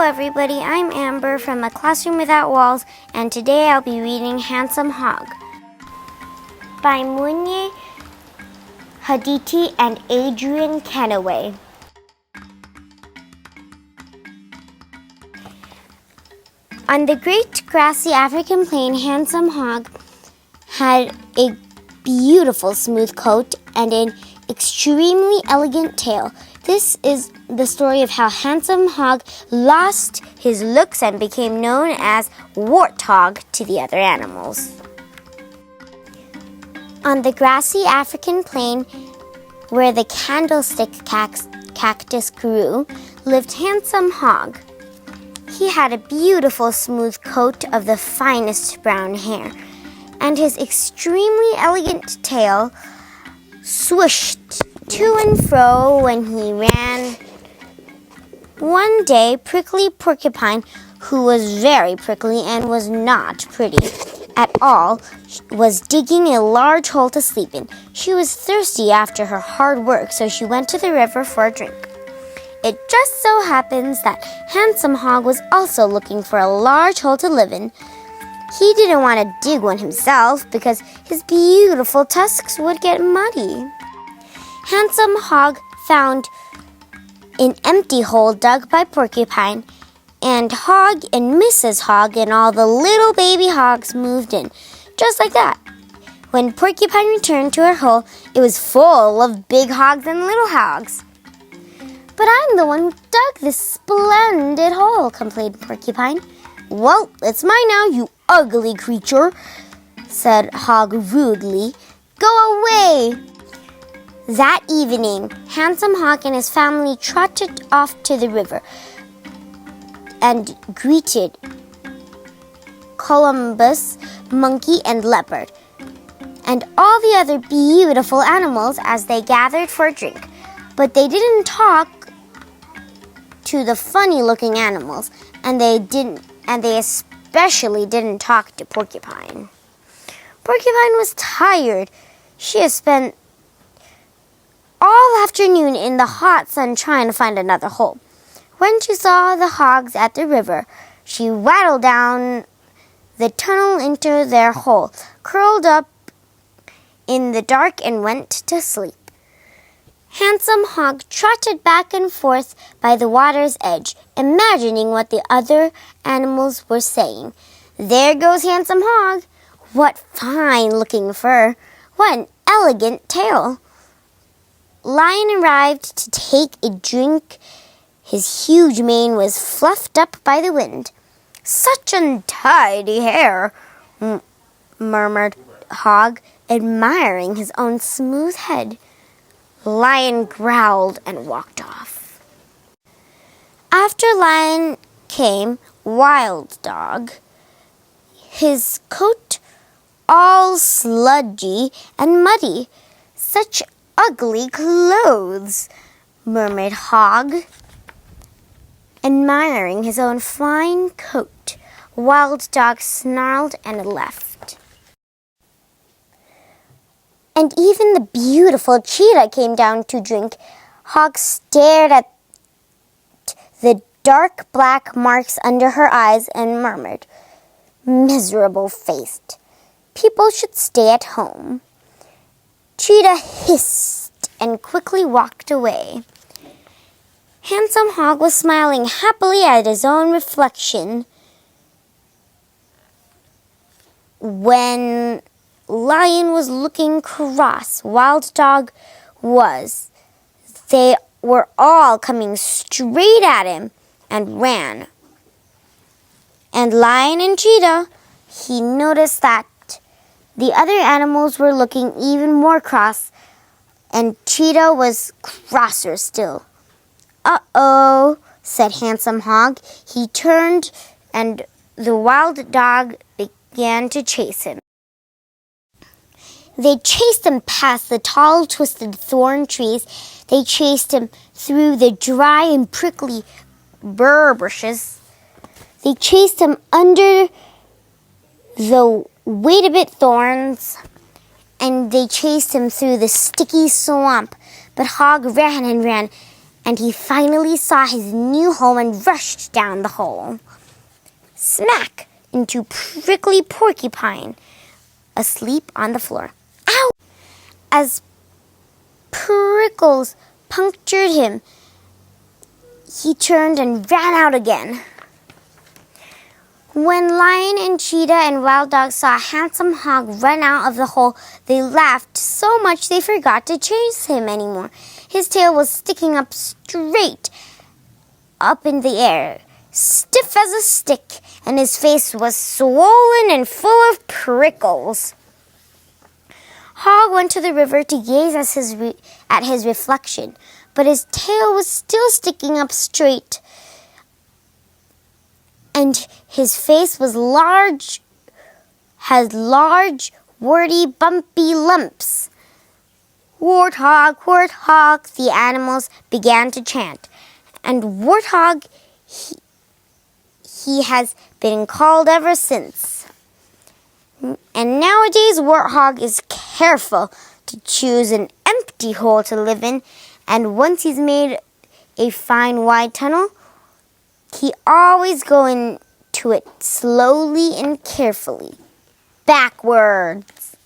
everybody, I'm Amber from A Classroom Without Walls, and today I'll be reading Handsome Hog by Mwenye, Adithi, and Adrienne Kennaway. On the great grassy African plain, Handsome Hog had a beautiful smooth coat and an extremely elegant tail. This is the story of how Handsome Hog lost his looks and became known as Warthog to the other animals. On the grassy African plain where the candlestick cactus grew, lived Handsome Hog. He had a beautiful smooth coat of the finest brown hair, and his extremely elegant tail swooshed to and fro when he ran. One day, Prickly Porcupine, who was very prickly and was not pretty at all, was digging a large hole to sleep in. She was thirsty after her hard work, so she went to the river for a drink. It just so happens that Handsome Hog was also looking for a large hole to live in. He didn't want to dig one himself because his beautiful tusks would get muddy. Handsome Hog found an empty hole dug by Porcupine, and Hog and Mrs. Hog and all the little baby hogs moved in, just like that. When Porcupine returned to her hole, it was full of big hogs and little hogs. "But I'm the one who dug this splendid hole," complained Porcupine. "Well, it's mine now, you ugly creature," said Hog rudely. "Go away!" That evening, Handsome Hog and his family trotted off to the river and greeted Columbus, Monkey, and Leopard, and all the other beautiful animals as they gathered for a drink. But they didn't talk to the funny-looking animals, and they especially didn't talk to Porcupine. Porcupine was tired. She had spent all afternoon in the hot sun trying to find another hole. When she saw the hogs at the river, she waddled down the tunnel into their hole, curled up in the dark, and went to sleep. Handsome Hog trotted back and forth by the water's edge, imagining what the other animals were saying. "There goes Handsome Hog. What fine-looking fur! What an elegant tail!" Lion arrived to take a drink. His huge mane was fluffed up by the wind. "Such untidy hair," murmured Hog, admiring his own smooth head. Lion growled and walked off. After Lion came Wild Dog, his coat all sludgy and muddy. "Such ugly clothes," murmured Hog, admiring his own fine coat. Wild Dog snarled and left. And even the beautiful cheetah came down to drink. Hog stared at the dark black marks under her eyes and murmured, "Miserable-faced. People should stay at home." Cheetah hissed and quickly walked away. Handsome Hog was smiling happily at his own reflection when Lion was looking cross. Wild Dog was. They were all coming straight at him and ran. And Lion and Cheetah, he noticed that the other animals were looking even more cross, and Cheetah was crosser still. "Uh-oh," said Handsome Hog. He turned, and the Wild Dog began to chase him. They chased him past the tall, twisted thorn trees. They chased him through the dry and prickly burr bushes. They chased him under the wait-a-bit thorns, and they chased him through the sticky swamp. But Hog ran and ran, and he finally saw his new home and rushed down the hole. Smack into Prickly Porcupine, asleep on the floor. Ow! As Prickles punctured him, he turned and ran out again. When Lion and Cheetah and Wild Dog saw Handsome Hog run out of the hole, they laughed so much they forgot to chase him anymore. His tail was sticking up straight up in the air, stiff as a stick, and his face was swollen and full of prickles. Hog went to the river to gaze at his reflection, but his tail was still sticking up straight, and his face was had large, warty, bumpy lumps. Warthog, Warthog, the animals began to chant. And Warthog, he has been called ever since. And nowadays, Warthog is careful to choose an empty hole to live in, and once he's made a fine wide tunnel, he always go into it slowly and carefully, backwards.